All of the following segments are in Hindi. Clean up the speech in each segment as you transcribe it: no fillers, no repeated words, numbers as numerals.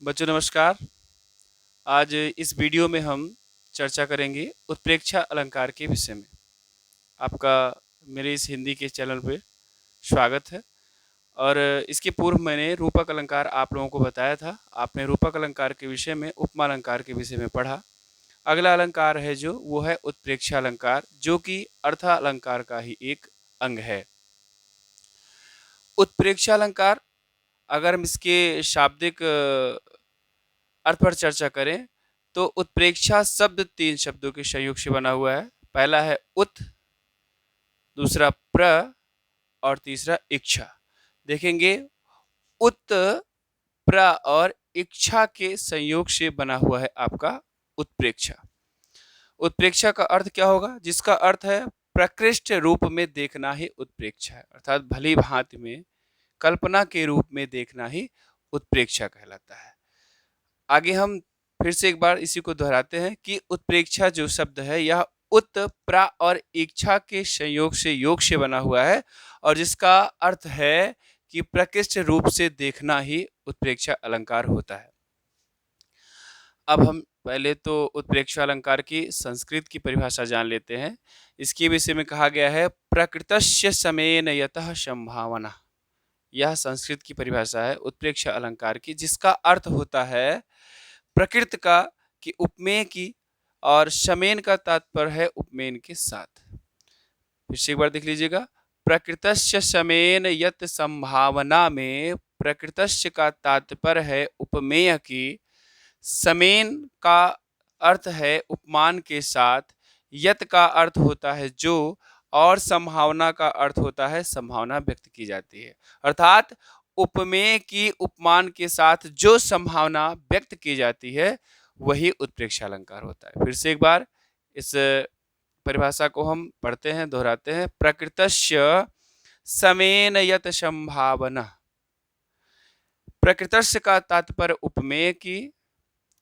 बच्चों नमस्कार। आज इस वीडियो में हम चर्चा करेंगे उत्प्रेक्षा अलंकार के विषय में। आपका मेरे इस हिंदी के चैनल पे स्वागत है। और इसके पूर्व मैंने रूपक अलंकार आप लोगों को बताया था। आपने रूपक अलंकार के विषय में उपमा अलंकार के विषय में पढ़ा। अगला अलंकार है जो वो है उत्प्रेक्षा अलंकार, जो कि अर्था अलंकार का ही एक अंग है। उत्प्रेक्षा अलंकार, अगर हम इसके शाब्दिक अर्थ पर चर्चा करें तो उत्प्रेक्षा शब्द 3 शब्दों के संयोग से बना हुआ है। पहला है उत, दूसरा प्र और तीसरा इच्छा। देखेंगे उत, प्र और इच्छा के संयोग से बना हुआ है आपका उत्प्रेक्षा। उत्प्रेक्षा का अर्थ क्या होगा? जिसका अर्थ है प्रकृष्ट रूप में देखना ही उत्प्रेक्षा है, अर्थात भली भांति में कल्पना के रूप में देखना ही उत्प्रेक्षा कहलाता है। आगे हम फिर से एक बार इसी को दोहराते हैं कि उत्प्रेक्षा जो शब्द है यह उत, प्रा और इच्छा के संयोग से योग से बना हुआ है और जिसका अर्थ है कि प्रकृष्ट रूप से देखना ही उत्प्रेक्षा अलंकार होता है। अब हम पहले तो उत्प्रेक्षा अलंकार की संस्कृत की परिभाषा जान लेते हैं। इसके विषय में कहा गया है प्रकृतस्य समेन यतः संभावना। यह संस्कृत की परिभाषा है उत्प्रेक्षा अलंकार की, जिसका अर्थ होता है प्रकृति का कि उपमेय की और समेन का तात्पर्य है उपमेन के साथ। फिर से एक बार देख लीजिएगा, प्रकृतस्य समेन यत संभावना में प्रकृतस्य का तात्पर्य है उपमेय की, समेन का अर्थ है उपमान के साथ, यत का अर्थ होता है जो, और संभावना का अर्थ होता है संभावना व्यक्त की जाती है। अर्थात उपमेय की उपमान के साथ जो संभावना व्यक्त की जाती है वही उत्प्रेक्षा अलंकार होता है। फिर से एक बार इस परिभाषा को हम पढ़ते हैं, दोहराते हैं। प्रकृतस्य समेन यत संभावना, प्रकृतस्य का तात्पर्य उपमेय की,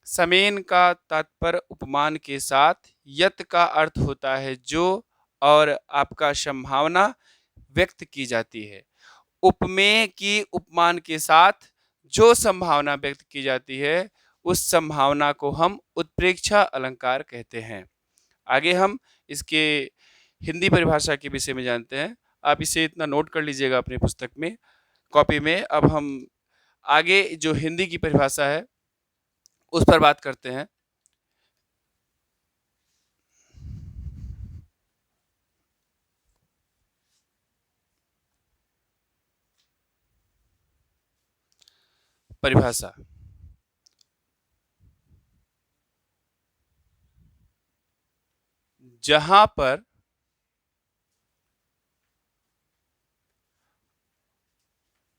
समेन का तात्पर्य उपमान के साथ, यत का अर्थ होता है जो, और आपका संभावना व्यक्त की जाती है। उपमेय की उपमान के साथ जो संभावना व्यक्त की जाती है उस संभावना को हम उत्प्रेक्षा अलंकार कहते हैं। आगे हम इसके हिंदी परिभाषा के विषय में जानते हैं। आप इसे इतना नोट कर लीजिएगा अपनी पुस्तक में, कॉपी में। अब हम आगे जो हिंदी की परिभाषा है उस पर बात करते हैं। परिभाषा, जहां पर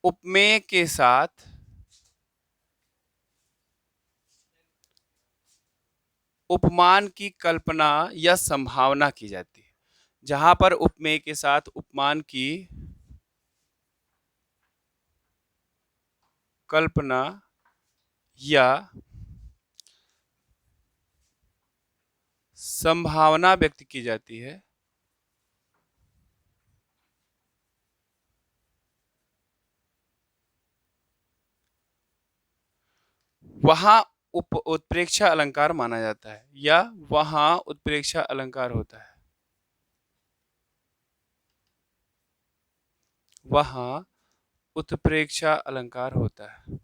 उपमेय के साथ उपमान की कल्पना या संभावना की जाती है। जहां पर उपमेय के साथ उपमान की कल्पना या संभावना व्यक्त की जाती है वहां उत्प्रेक्षा अलंकार माना जाता है या वहां उत्प्रेक्षा अलंकार होता है। वहां उत्प्रेक्षा अलंकार होता है।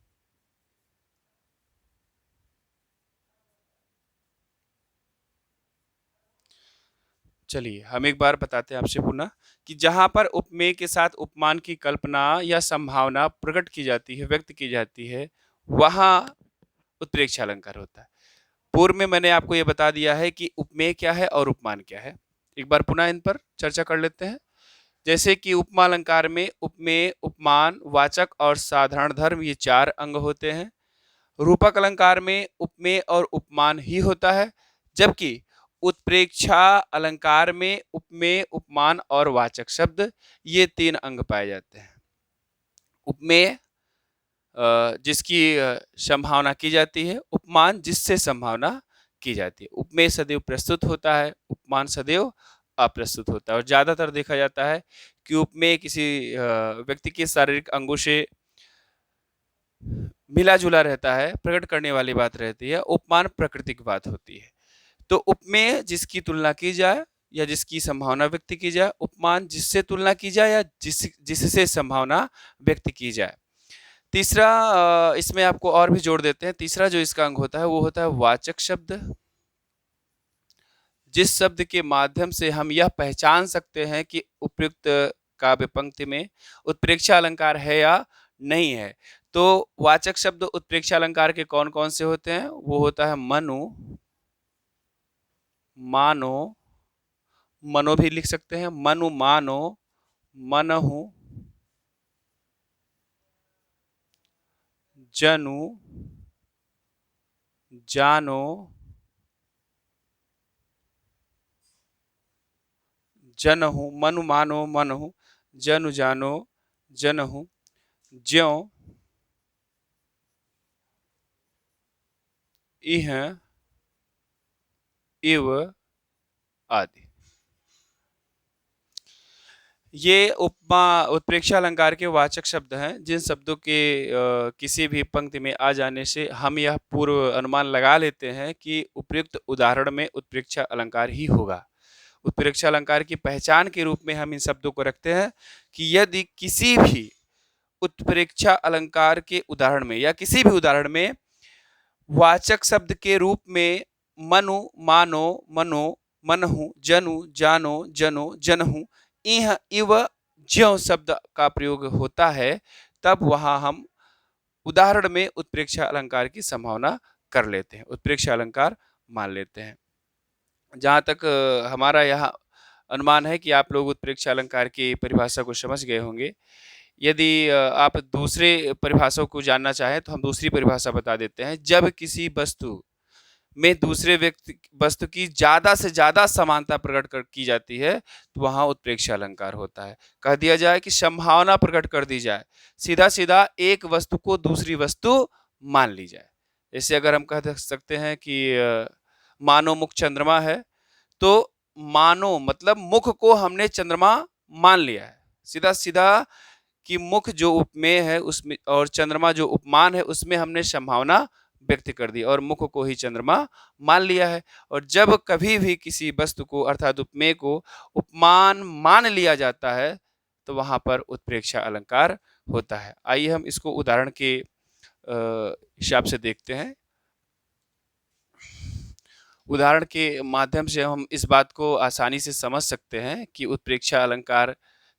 चलिए हम एक बार बताते हैं आपसे पुनः कि जहां पर उपमेय के साथ उपमान की कल्पना या संभावना प्रकट की जाती है, व्यक्त की जाती है, वहां उत्प्रेक्षा अलंकार होता है। पूर्व में मैंने आपको यह बता दिया है कि उपमेय क्या है और उपमान क्या है। एक बार पुनः इन पर चर्चा कर लेते हैं। जैसे कि उपमा अलंकार में उपमेय, उपमान, वाचक और साधारण धर्म ये 4 अंग होते हैं। रूपक अलंकार में उपमेय और उपमान ही होता है, जबकि उत्प्रेक्षा अलंकार में उपमेय, उपमान और वाचक शब्द ये 3 अंग पाए जाते हैं। उपमेय जिसकी संभावना की जाती है, उपमान जिससे संभावना की जाती है। उपमेय सदैव प्रस्तुत होता है, उपमान सदैव अप्रस्तुत होता है। और ज्यादातर देखा जाता है कि उपमेय किसी व्यक्ति के शारीरिक अंगों से मिला-जुला रहता है, प्रकट करने वाली बात रहती है, उपमान प्राकृतिक बात होती है। तो उपमेय जिसकी तुलना की जाए या जिसकी संभावना व्यक्त की जाए, उपमान जिससे तुलना की जाए या जिससे संभावना व्यक्त की जाए। तीसरा इसमें आपको और भी जोड़ देते हैं, तीसरा जो इसका अंग होता है वो होता है वाचक शब्द। जिस शब्द के माध्यम से हम यह पहचान सकते हैं कि उपयुक्त काव्य पंक्ति में उत्प्रेक्षा अलंकार है या नहीं है। तो वाचक शब्द उत्प्रेक्षा अलंकार के कौन-कौन से होते हैं? वो होता है मनु, मानो, मनो भी लिख सकते हैं, मनु, मानो, मनहु, जनु, जानो, जनहु, मनु, मानो, मनहु, जनु, जानो, जनहु, ज्यों, इह, इव आदि। ये उपमा उत्प्रेक्षा अलंकार के वाचक शब्द हैं, जिन शब्दों के किसी भी पंक्ति में आ जाने से हम यह पूर्व अनुमान लगा लेते हैं कि उपयुक्त उदाहरण में उत्प्रेक्षा अलंकार ही होगा। उत्प्रेक्षा अलंकार की पहचान के रूप में हम इन शब्दों को रखते हैं कि यदि किसी भी उत्प्रेक्षा अलंकार के उदाहरण में या किसी भी उदाहरण में वाचक शब्द के रूप में मनु, मानो, मनो, मनहु, जनु, जानो, जनो, जनहु, इह, इव, ज्यों शब्द का प्रयोग होता है, तब वहां हम उदाहरण में उत्प्रेक्षा अलंकार की संभावना कर लेते हैं, उत्प्रेक्षा अलंकार मान लेते हैं। जहां तक हमारा यह अनुमान है कि आप लोग उत्प्रेक्षा अलंकार की परिभाषा को समझ गए होंगे। यदि आप दूसरे परिभाषाओं को जानना चाहें तो हम दूसरी परिभाषा बता देते हैं। जब किसी वस्तु में दूसरे व्यक्ति वस्तु की ज़्यादा से ज़्यादा समानता प्रकट की जाती है, तो वहाँ उत्प्रेक्षा अलंकार होता है। कह दिया जाए कि संभावना प्रकट कर दी जाए, सीधा-सीधा एक वस्तु को दूसरी वस्तु मान ली जाए। जैसे अगर हम कह सकते हैं कि मानो मुख चंद्रमा है, तो मानो मतलब मुख को हमने चंद्रमा मान लिया है। सीधा-सीधा कि मुख जो उपमेय है उसमें और चंद्रमा जो उपमान है उसमें हमने संभावना व्यक्त कर दी और मुख को ही चंद्रमा मान लिया है। और जब कभी भी किसी वस्तु को अर्थात उपमेय को उपमान मान लिया जाता है, तो वहां पर उत्प्रेक्षा अलंकार होता है। आइए हम इसको उदाहरण के हिसाब से देखते हैं। उदाहरण के माध्यम से हम इस बात को आसानी से समझ सकते हैं कि उत्प्रेक्षा अलंकार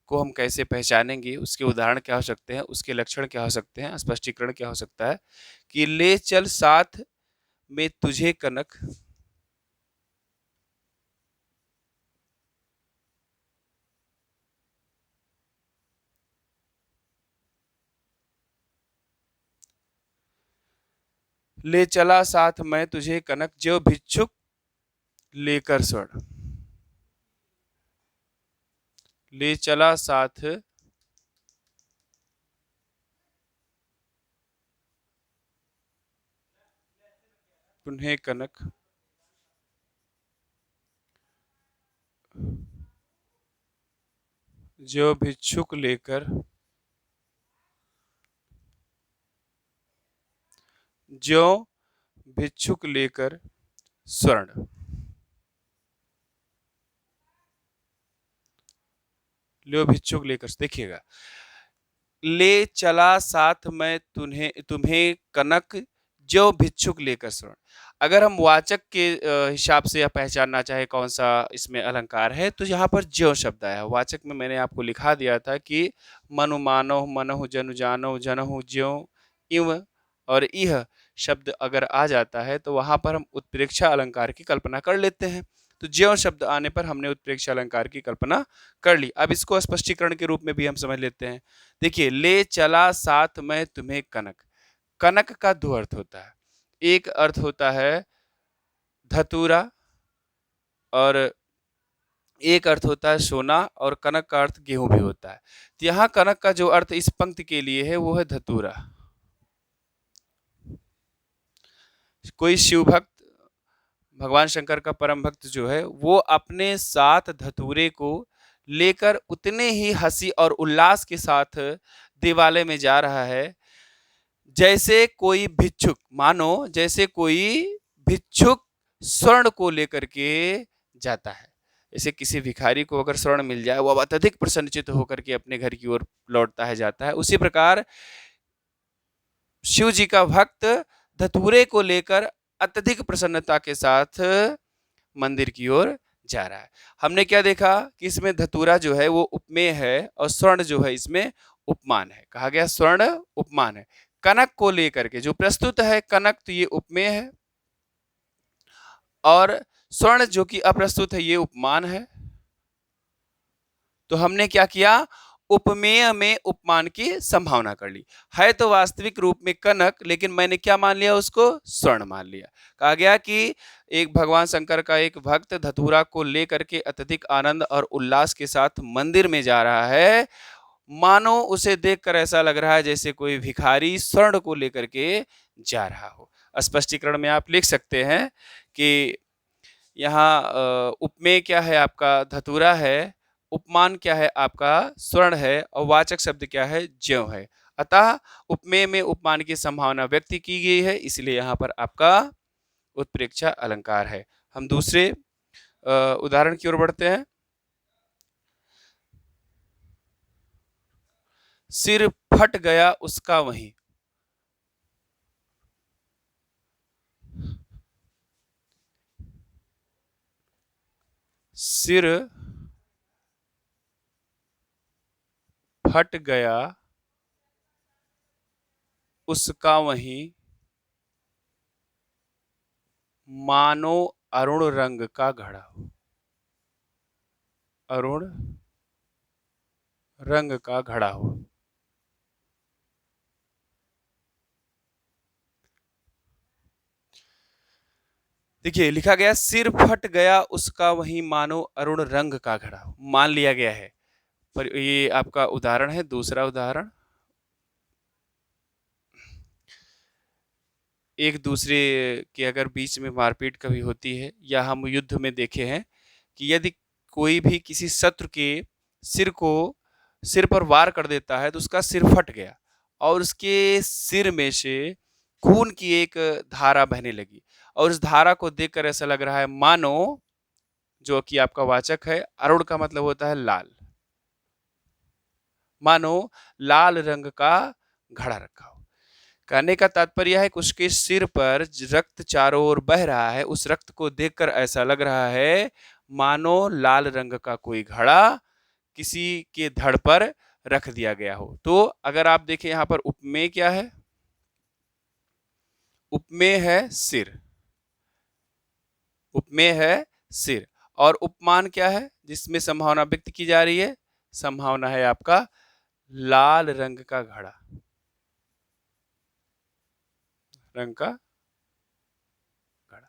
को हम कैसे पहचानेंगे, उसके उदाहरण क्या हो सकते हैं, उसके लक्षण क्या हो सकते हैं, स्पष्टीकरण क्या हो सकता है। कि ले चल साथ में तुझे कनक, ले चला साथ मैं तुझे कनक, जो भिक्षुक लेकर स्वर्ण। ले चला साथ तुम्हें कनक, जो भिक्षुक लेकर, जो भिक्षुक लेकर स्वर्ण। लो भिक्षुक लेकर, देखिएगा, ले चला साथ मैं तुम्हें कनक, जो भिक्षुक लेकर स्वर्ण। अगर हम वाचक के हिसाब से यह पहचानना चाहे कौन सा इसमें अलंकार है, तो यहाँ पर ज्यों शब्द आया। वाचक में मैंने आपको लिखा दिया था कि मनु, मानो, मनहु, जनु, जानो, जनहु, ज्यों, इव और इह शब्द अगर आ जाता है, तो वहां पर हम उत्प्रेक्षा अलंकार की कल्पना कर लेते हैं। तो ज्यों शब्द आने पर हमने उत्प्रेक्षा अलंकार की कल्पना कर ली। अब इसको स्पष्टीकरण के रूप में भी हम समझ लेते हैं। देखिए, ले चला साथ मैं तुम्हें कनक। कनक का दो अर्थ होता है। एक अर्थ होता है धतूरा और एक अर्थ होता है सोना, और कनक का अर्थ गेहूं भी होता है। तो यहाँ कनक का जो अर्थ इस पंक्ति के लिए है वो है धतूरा। कोई शिव भक्त, भगवान शंकर का परम भक्त जो है, वो अपने साथ धतूरे को लेकर उतने ही हंसी और उल्लास के साथ देवालय में जा रहा है जैसे कोई भिक्षुक, मानो जैसे कोई भिक्षुक स्वर्ण को लेकर के जाता है। जैसे किसी भिखारी को अगर स्वर्ण मिल जाए, वो अत्यधिक प्रसन्नचित्त होकर के अपने घर की ओर लौटता है, जाता है। उसी प्रकार शिव जी का भक्त धतूरे को लेकर अत्यधिक प्रसन्नता के साथ मंदिर की ओर जा रहा है। हमने क्या देखा कि इसमें धतूरा जो है वो उपमेय है और स्वर्ण जो है इसमें उपमान है। कहा गया स्वर्ण उपमान है। कनक को लेकर के जो प्रस्तुत है कनक, तो ये उपमेय है, और स्वर्ण जो कि अप्रस्तुत है ये उपमान है। तो हमने क्या किया, उपमेय में उपमान की संभावना कर ली। है तो वास्तविक रूप में कनक, लेकिन मैंने क्या मान लिया, उसको स्वर्ण मान लिया। कहा गया कि एक भगवान शंकर का एक भक्त धतूरा को लेकर के अत्यधिक आनंद और उल्लास के साथ मंदिर में जा रहा है। मानो उसे देखकर ऐसा लग रहा है जैसे कोई भिखारी स्वर्ण को लेकर के जा रहा हो। स्पष्टीकरण में आप लिख सकते हैं कि यहाँ उपमेय क्या है आपका, धतूरा है, उपमान क्या है आपका, स्वर्ण है, और वाचक शब्द क्या है, ज्यों है। अतः उपमेय में उपमान की संभावना व्यक्त की गई है, इसलिए यहाँ पर आपका उत्प्रेक्षा अलंकार है। हम दूसरे उदाहरण की ओर बढ़ते हैं। सिर फट गया उसका वहीं। सिर फट गया उसका वहीं, मानो अरुण रंग का घड़ा हो। अरुण रंग का घड़ा हो। देखिए लिखा गया सिर फट गया उसका वहीं, मानो अरुण रंग का घड़ा हो। मान लिया गया है, पर ये आपका उदाहरण है। दूसरा उदाहरण, एक दूसरे के अगर बीच में मारपीट कभी होती है, या हम युद्ध में देखे हैं कि यदि कोई भी किसी शत्रु के सिर पर वार कर देता है, तो उसका सिर फट गया और उसके सिर में से खून की एक धारा बहने लगी, और उस धारा को देखकर ऐसा लग रहा है मानो, जो कि आपका वाचक है, अरुण का मतलब होता है लाल, मानो लाल रंग का घड़ा रखा हो। कहने का तात्पर्य है कि उसके सिर पर रक्त चारों ओर बह रहा है, उस रक्त को देखकर ऐसा लग रहा है मानो लाल रंग का कोई घड़ा किसी के धड़ पर रख दिया गया हो। तो अगर आप देखें यहाँ पर उपमेय क्या है, उपमेय है सिर, उपमेय है सिर, और उपमान क्या है जिसमें संभावना व्यक्त की जा रही है, संभावना है आपका लाल रंग का घड़ा, रंग का घड़ा,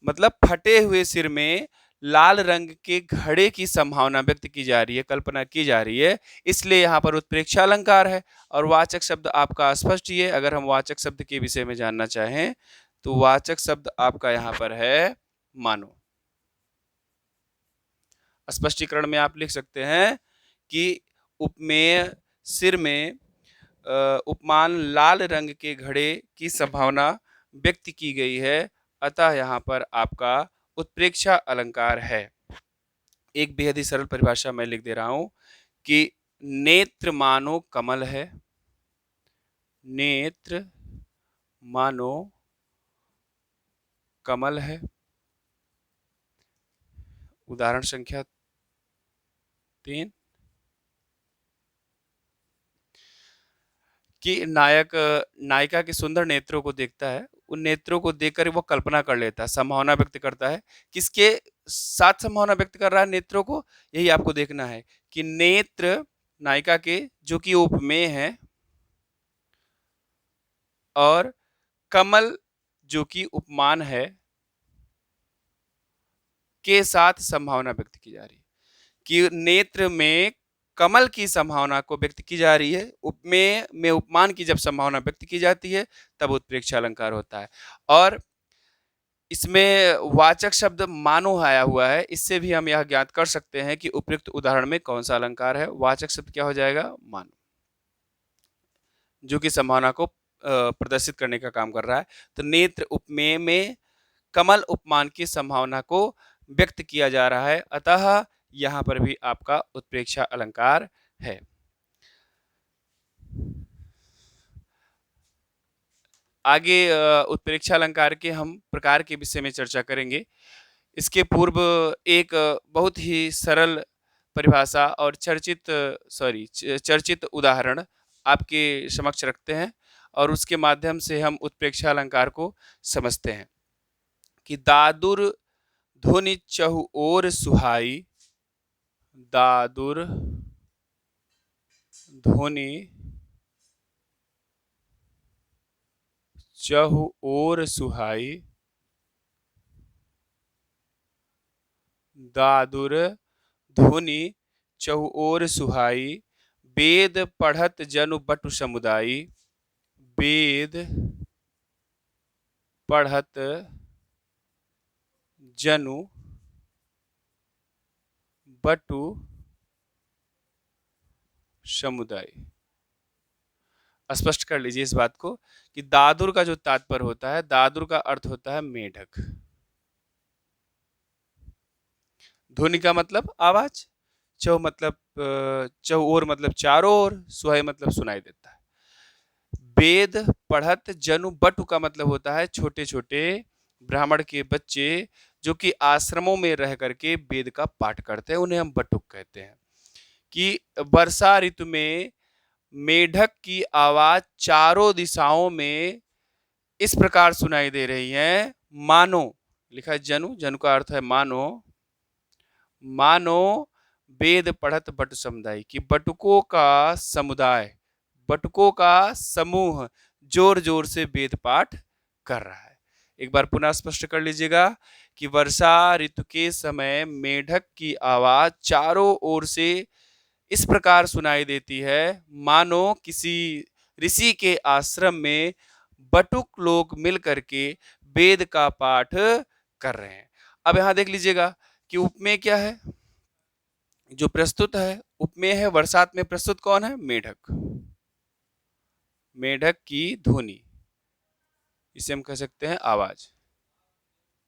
मतलब फटे हुए सिर में लाल रंग के घड़े की संभावना व्यक्त की जा रही है, कल्पना की जा रही है, इसलिए यहाँ पर उत्प्रेक्षा अलंकार है। और वाचक शब्द आपका स्पष्ट ही है। अगर हम वाचक शब्द के विषय में जानना चाहें तो वाचक शब्द आपका यहाँ पर है मानो। स्पष्टीकरण में आप लिख सकते हैं कि उपमेय सिर में उपमान लाल रंग के घड़े की संभावना व्यक्त की गई है, अतः यहाँ पर आपका उत्प्रेक्षा अलंकार है। एक बेहद ही सरल परिभाषा मैं लिख दे रहा हूं कि नेत्र मानो कमल है, नेत्र मानो कमल है। उदाहरण संख्या 3 कि नायक नायिका के सुंदर नेत्रों को देखता है, उन नेत्रों को देखकर वो कल्पना कर लेता है, संभावना व्यक्त करता है। किसके साथ संभावना व्यक्त कर रहा है नेत्रों को, यही आपको देखना है कि नेत्र नायिका के जो कि उपमेय है, और कमल जो कि उपमान है, के साथ संभावना व्यक्त की जा रही है। कि नेत्र में कमल की संभावना को व्यक्त की जा रही है, उपमेय में उपमान की जब संभावना व्यक्त की जाती है तब उत्प्रेक्षा अलंकार होता है। और इसमें वाचक शब्द मानो आया हुआ है, इससे भी हम यह ज्ञात कर सकते हैं कि उपयुक्त उदाहरण में कौन सा अलंकार है। वाचक शब्द क्या हो जाएगा, मानो, जो कि संभावना को प्रदर्शित करने का काम कर रहा है। तो नेत्र उपमेय में कमल उपमान की संभावना को व्यक्त किया जा रहा है, अतः यहाँ पर भी आपका उत्प्रेक्षा अलंकार है। आगे उत्प्रेक्षा अलंकार के हम प्रकार के विषय में चर्चा करेंगे। इसके पूर्व एक बहुत ही सरल परिभाषा और चर्चित उदाहरण आपके समक्ष रखते हैं और उसके माध्यम से हम उत्प्रेक्षा अलंकार को समझते हैं कि दादुर धुनि चहु ओर सुहाई, दादुर धुनि चहु ओर सुहाई, दादुर धुनि चहु ओर सुहाई, वेद पढ़त जनु बटु समुदायी, वेद पढ़त जनु बटु समुदाय। स्पष्ट कर लीजिए इस बात को कि दादुर का जो तात्पर्य होता है, दादुर का अर्थ होता है मेढक, ध्वनि का मतलब आवाज, चौ मतलब चौ ओर मतलब चारों ओर, सुहाई मतलब सुनाई देता है। वेद पढ़त जनु बटु का मतलब होता है छोटे छोटे ब्राह्मण के बच्चे जो कि आश्रमों में रह करके वेद का पाठ करते हैं, उन्हें हम बटुक कहते हैं। कि वर्षा ऋतु में मेढक की आवाज चारों दिशाओं में इस प्रकार सुनाई दे रही है, मानो, लिखा है जनु, जनु का अर्थ है मानो, मानो वेद पढ़त बटु समुदाय, कि बटुकों का समुदाय, बटुकों का समूह जोर जोर से वेद पाठ कर रहा है। एक बार पुनः स्पष्ट कर लीजिएगा कि वर्षा ऋतु के समय मेढक की आवाज चारों ओर से इस प्रकार सुनाई देती है मानो किसी ऋषि के आश्रम में बटुक लोग मिल करके वेद का पाठ कर रहे हैं। अब यहां देख लीजिएगा कि उपमेय क्या है, जो प्रस्तुत है उपमेय है, वर्षात में प्रस्तुत कौन है, मेढक, मेढक की ध्वनि, इसे हम कह सकते हैं आवाज,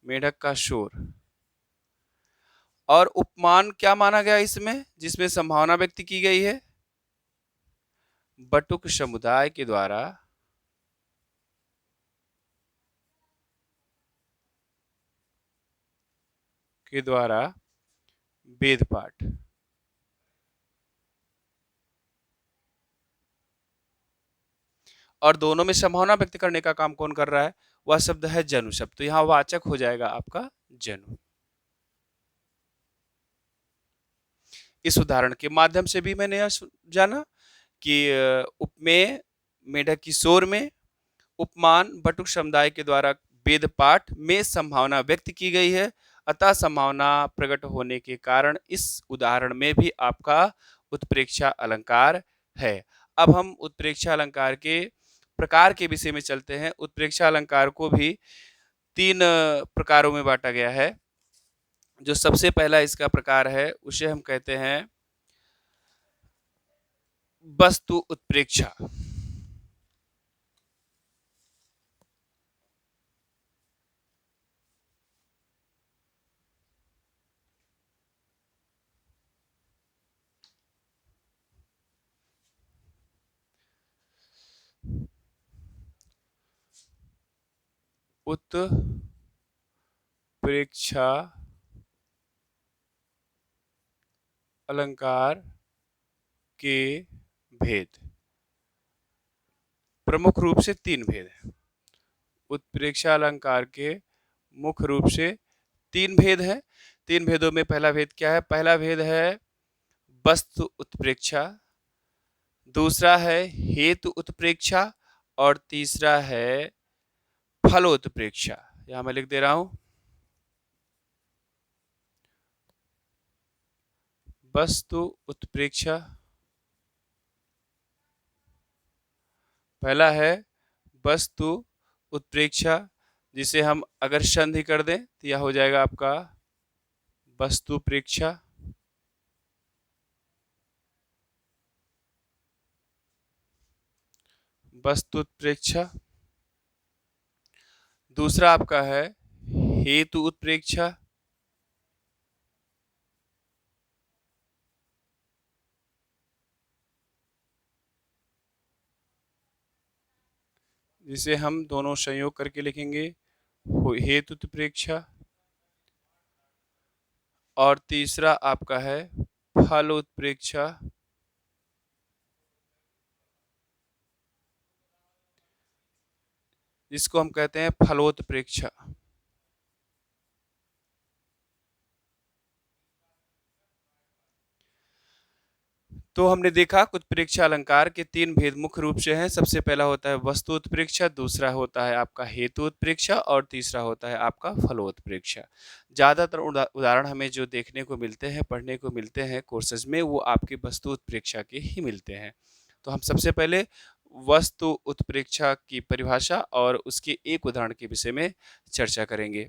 मेढक का शोर। और उपमान क्या माना गया इसमें, जिसमें संभावना व्यक्त की गई है, बटुक समुदाय के द्वारा वेद पाठ। और दोनों में संभावना व्यक्त करने का काम कौन कर रहा है, वह शब्द है जनु शब्द, तो यहां वाचक हो जाएगा आपका जनु। इस उदाहरण के माध्यम से भी मैंने यह जाना कि उपमेय मेढक की शोर में, उपमान बटुक समुदाय के द्वारा वेद पाठ में संभावना व्यक्त की गई है, अतः संभावना प्रकट होने के कारण इस उदाहरण में भी आपका उत्प्रेक्षा अलंकार है। अब हम उत्प्रेक्षा अलंकार के प्रकार के विषय में चलते हैं। उत्प्रेक्षा अलंकार को भी 3 प्रकारों में बांटा गया है। जो सबसे पहला इसका प्रकार है उसे हम कहते हैं वस्तु उत्प्रेक्षा। उत्प्रेक्षा अलंकार के भेद, प्रमुख रूप से 3 भेद हैं। उत्प्रेक्षा अलंकार के मुख्य रूप से 3 भेद हैं। 3 भेदों में पहला भेद क्या है, पहला भेद है वस्तु उत्प्रेक्षा, दूसरा है हेतु उत्प्रेक्षा और तीसरा है फल उत्प्रेक्षा। यहां मैं लिख दे रहा हूं, वस्तु उत्प्रेक्षा पहला है वस्तु उत्प्रेक्षा, जिसे हम अगर संधि कर दें तो यह हो जाएगा आपका वस्तु प्रेक्षा। वस्तु उत्प्रेक्षा। दूसरा आपका है हेतु उत्प्रेक्षा। जिसे हम दोनों संयोग करके लिखेंगे हेतु उत्प्रेक्षा। और तीसरा आपका है फल उत्प्रेक्षा। जिसको हम कहते हैं फलोत्प्रेक्षा। तो हमने देखा उत्प्रेक्षा अलंकार के तीन भेद मुख्य रूप से हैं। सबसे पहला होता है वस्तु उत्प्रेक्षा, दूसरा होता है आपका हेतु उत्प्रेक्षा और तीसरा होता है आपका फलोत्प्रेक्षा। ज़्यादातर उदाहरण हमें जो देखने को मिलते हैं, पढ़ने को मिलते हैं कोर्सेज में, वो आपके वस्तु उत्प्रेक्षा के ही मिलते हैं। तो हम सबसे पहले वस्तु उत्प्रेक्षा की परिभाषा और उसके एक उदाहरण के विषय में चर्चा करेंगे।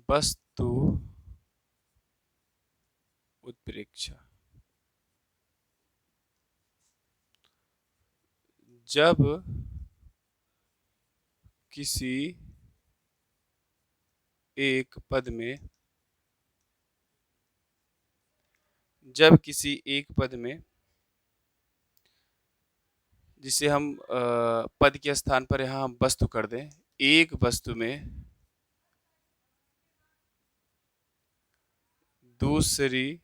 वस्तु उत्प्रेक्षा जब किसी एक पद में जिसे हम पद के स्थान पर यहाँ हम वस्तु कर दें, एक वस्तु में दूसरी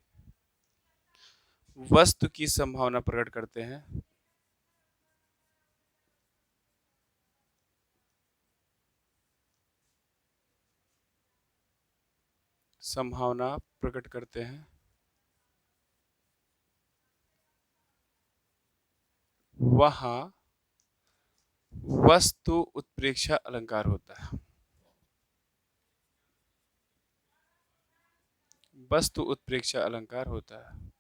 वस्तु की संभावना प्रकट करते हैं। संभावना प्रकट करते हैं वहाँ वस्तु उत्प्रेक्षा अलंकार होता है। वस्तु उत्प्रेक्षा अलंकार होता है।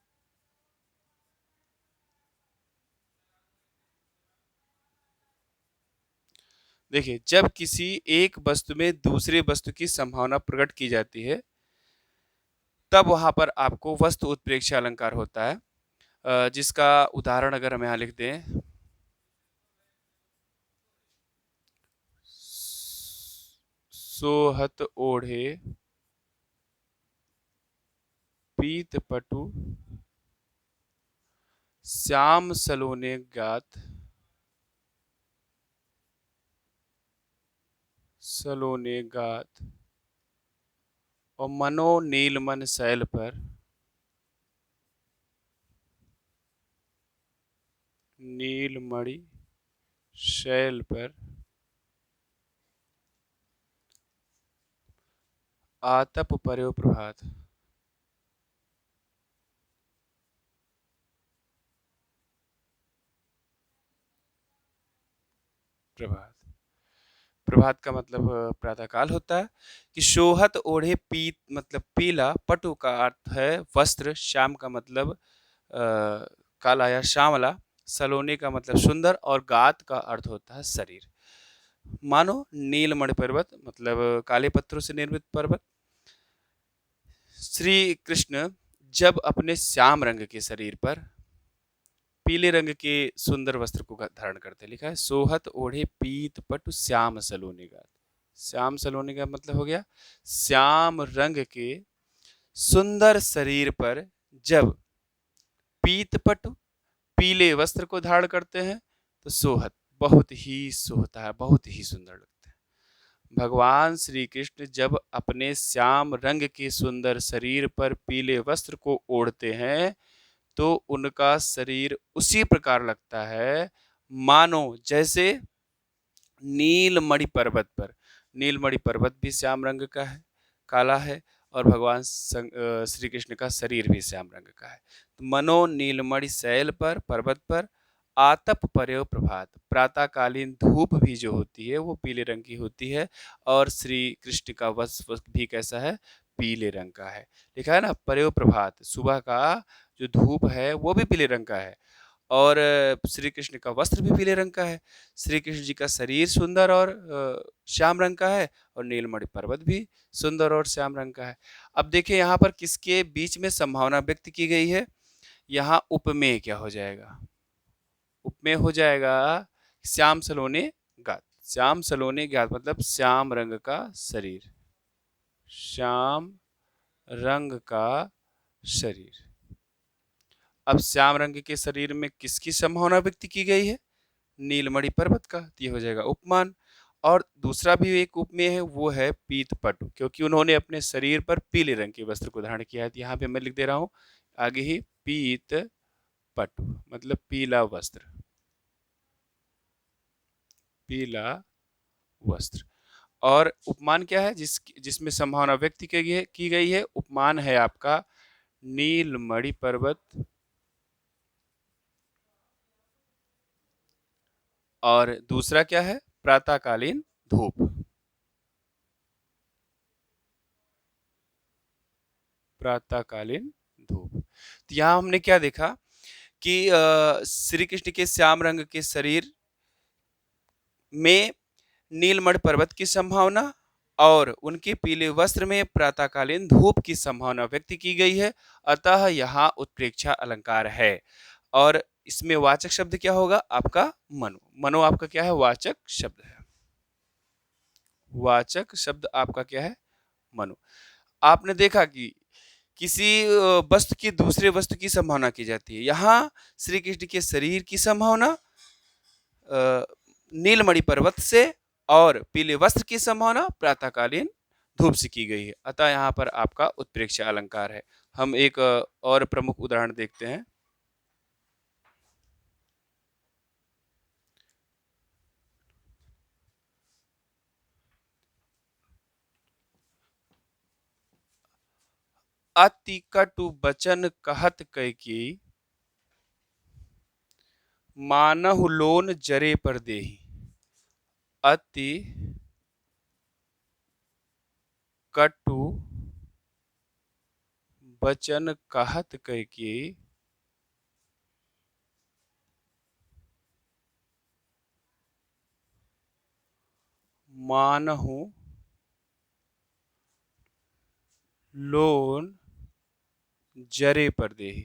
देखिए, जब किसी एक वस्तु में दूसरे वस्तु की संभावना प्रकट की जाती है, तब वहां पर आपको वस्तु उत्प्रेक्षा अलंकार होता है। जिसका उदाहरण अगर हम यहाँ लिख दें, सोहत ओढ़े पीत पटु श्याम सलोने गात और मनो नीलमन शैल पर नीलमणि शैल पर आतप पर्यो प्रभात। प्रभात प्रभात का मतलब प्रातःकाल होता है। कि शोहत ओढ़े पीत मतलब पीला, पटु का अर्थ है वस्त्र, श्याम का मतलब काला या श्यामला, सलोने का मतलब सुंदर और गात का अर्थ होता है शरीर। मानो नीलमणि पर्वत मतलब काले पत्थरों से निर्मित पर्वत। श्री कृष्ण जब अपने श्याम रंग के शरीर पर पीले रंग के सुंदर वस्त्र को धारण करते, लिखा है सोहत ओढ़े पीत पटु श्याम सलोने गात। श्याम सलोने का मतलब हो गया श्याम रंग के सुंदर शरीर पर जब पीत पटु पीले वस्त्र को धारण करते हैं तो सोहत बहुत ही सोहता है, बहुत ही सुंदर लगता है। भगवान श्री कृष्ण जब अपने श्याम रंग के सुंदर शरीर पर पीले वस्त्र को ओढ़ते हैं तो उनका शरीर उसी प्रकार लगता है मानो जैसे नीलमणि पर्वत पर, नीलमणि पर्वत भी श्याम रंग का है, काला है, और भगवान श्री कृष्ण का शरीर भी श्याम रंग का है। तो मनो नीलमणि शैल पर, पर्वत पर आतप पर्यो प्रभात, प्रातःकालीन धूप भी जो होती है वो पीले रंग की होती है और श्री कृष्ण का वस्त्र भी कैसा है, पीले रंग का है। लिखा है ना पर्यो प्रभात, सुबह का जो धूप है वो भी पीले रंग का है और श्री कृष्ण का वस्त्र भी पीले रंग का है। श्री कृष्ण जी का शरीर सुंदर और श्याम रंग का है और नीलमणि पर्वत भी सुंदर और श्याम रंग का है। अब देखिए यहाँ पर किसके बीच में संभावना व्यक्त की गई है। यहाँ उपमेय क्या हो जाएगा? उपमेय हो जाएगा श्याम सलोने गात। श्याम सलोने गात मतलब श्याम रंग का शरीर, श्याम रंग का शरीर। अब श्याम रंग के शरीर में किसकी संभावना व्यक्त की गई है? नीलमणि पर्वत का। ये हो जाएगा उपमान। और दूसरा भी एक उपमेय है, वो है पीत पटु, क्योंकि उन्होंने अपने शरीर पर पीले रंग के वस्त्र को धारण किया है। यहाँ पे मैं लिख दे रहा हूं आगे ही, पीत पटु मतलब पीला वस्त्र, पीला वस्त्र। और उपमान क्या है? जिसमें संभावना व्यक्त की गई है। उपमान है आपका नीलमणि पर्वत और दूसरा क्या है? प्रातःकालीन धूप, प्रातःकालीन धूप। तो यहाँ हमने क्या देखा कि श्री कृष्ण के श्याम रंग के शरीर में नीलमणि पर्वत की संभावना और उनके पीले वस्त्र में प्रातःकालीन धूप की संभावना व्यक्त की गई है। अतः यहाँ उत्प्रेक्षा अलंकार है। और इसमें वाचक शब्द क्या होगा? आपका मनो। मनो आपका क्या है? वाचक शब्द है। वाचक शब्द आपका क्या है? मनो। आपने देखा कि किसी वस्तु की दूसरे वस्तु की संभावना की जाती है। यहाँ श्री कृष्ण के शरीर की संभावना नीलमणि पर्वत से और पीले वस्त्र की संभावना प्रातःकालीन धूप से की गई है। अतः यहाँ पर आपका उत्प्रेक्षा अलंकार है। हम एक और प्रमुख उदाहरण देखते हैं। अति कटु बचन कहत कैकेयी, मानहु लोन जरे पर देहि। अति कटु बचन कहत कैकेयी, मानहु लोन जरे पर देहि।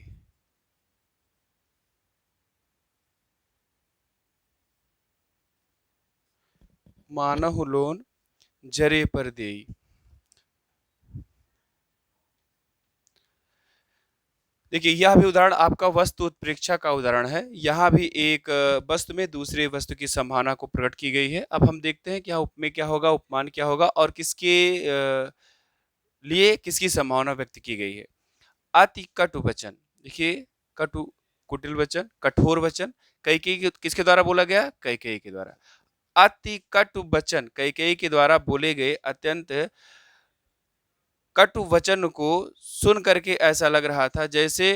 मानहु लोन जरे पर देहि। देखिए यह भी उदाहरण आपका वस्तु उत्प्रेक्षा का उदाहरण है। यहाँ भी एक वस्तु में दूसरे वस्तु की संभावना को प्रकट की गई है। अब हम देखते हैं क्या उपमेय क्या होगा, उपमान क्या होगा और किसके लिए किसकी संभावना व्यक्त की गई है। अति कटु वचन, देखिए कटु कुटिल वचन, कठोर वचन कैकेयी किसके द्वारा बोला गया? कैकेयी के द्वारा। अति कटु वचन कैकेयी के द्वारा बोले गए अत्यंत कटु वचन को सुन करके ऐसा लग रहा था जैसे